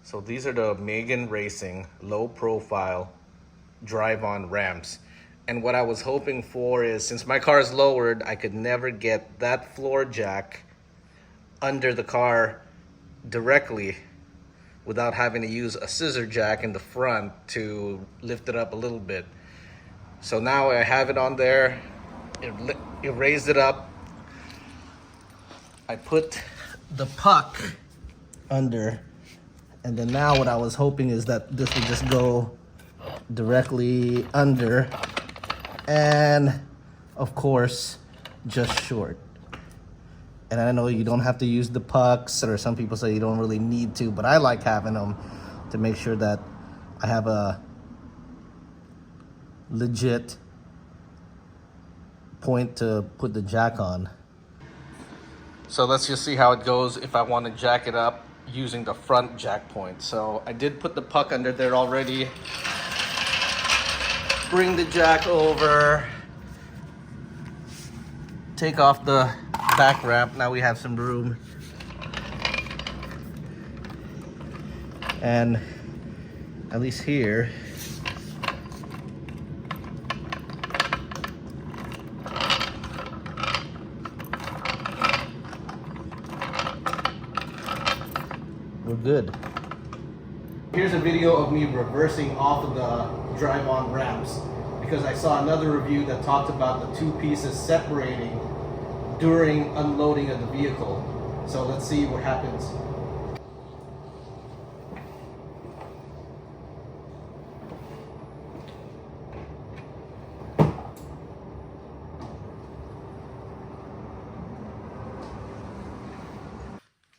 So these are the Megan Racing low profile drive-on ramps. And what I was hoping for is, since my car is lowered, I could never get that floor jack under the car directly without having to use a scissor jack in the front to lift it up a little bit. So now I have it on there. It raised it up. I put the puck under, and then now what I was hoping is that this would just go directly under, and of course just short. And I know you don't have to use the pucks, or some people say you don't really need to, but I like having them to make sure that I have a legit point to put the jack on. So let's just see how it goes if I want to jack it up using the front jack point. So I did put the puck under there already. Bring the jack over. Take off the back ramp. Now we have some room. And at least here, we're good. Here's a video of me reversing off of the drive-on ramps, because I saw another review that talked about the two pieces separating during unloading of the vehicle. So let's see what happens.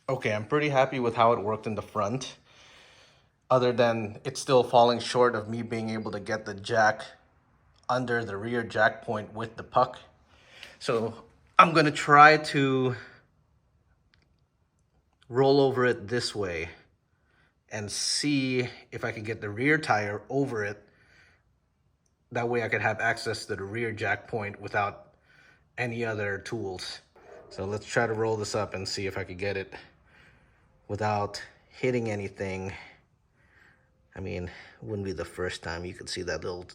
Okay, I'm pretty happy with how it worked in the front, other than it's still falling short of me being able to get the jack under the rear jack point with the puck. So I'm gonna try to roll over it this way and see if I can get the rear tire over it. That way I could have access to the rear jack point without any other tools. So let's try to roll this up and see if I could get it without hitting anything. I mean, it wouldn't be the first time. You could see that little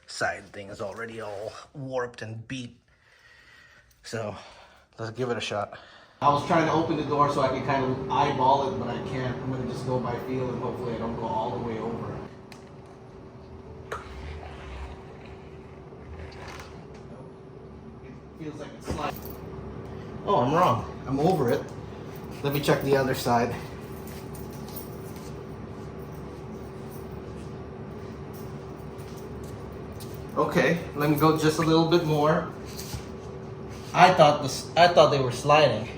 side thing is already all warped and beat. So let's give it a shot. I was trying to open the door so I could kind of eyeball it, but I can't. I'm gonna just go by feel and hopefully I don't go all the way over. It feels like it's sliding. Oh, I'm wrong. I'm over it. Let me check the other side. Okay, let me go just a little bit more. I thought they were sliding.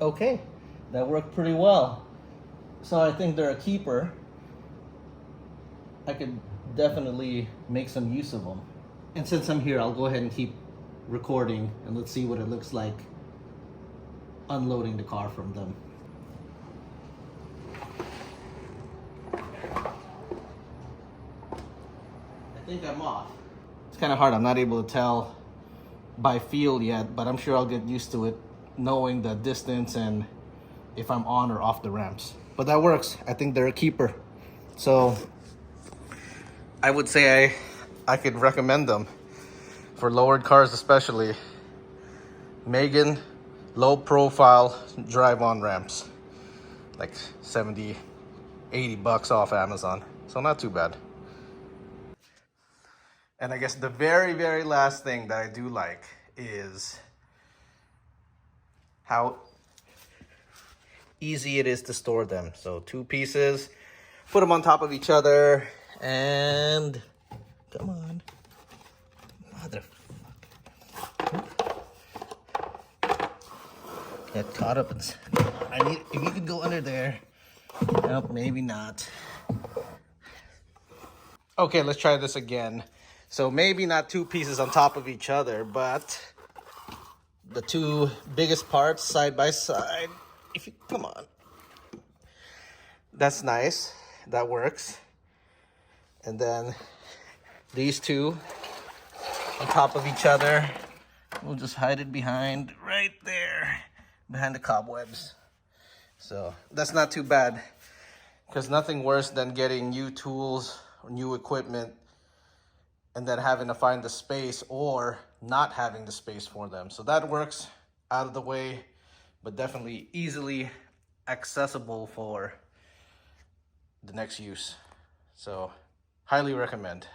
Okay, that worked pretty well. So I think they're a keeper. I could definitely make some use of them. And since I'm here, I'll go ahead and keep recording, and let's see what it looks like unloading the car from them. I think I'm off. It's kind of hard. I'm not able to tell by feel yet, but I'm sure I'll get used to it, knowing the distance and if I'm on or off the ramps. But that works. I think they're a keeper. So I would say I could recommend them for lowered cars, especially. Megan low profile drive-on ramps, like 70, 80 bucks off Amazon. So not too bad. And I guess the very, very last thing that I do like is how easy it is to store them. So two pieces, put them on top of each other, and come on, motherfucker. Get caught up in. If you could go under there. Nope, maybe not. Okay, let's try this again. So maybe not two pieces on top of each other, but the two biggest parts side by side. If you come on, that's nice. That works. And then these two on top of each other. we'll just hide it behind right there, behind the cobwebs. So that's not too bad, because nothing worse than getting new tools or new equipment and then having to find the space or not having the space for them. So that works out of the way, but definitely easily accessible for the next use. So highly recommend.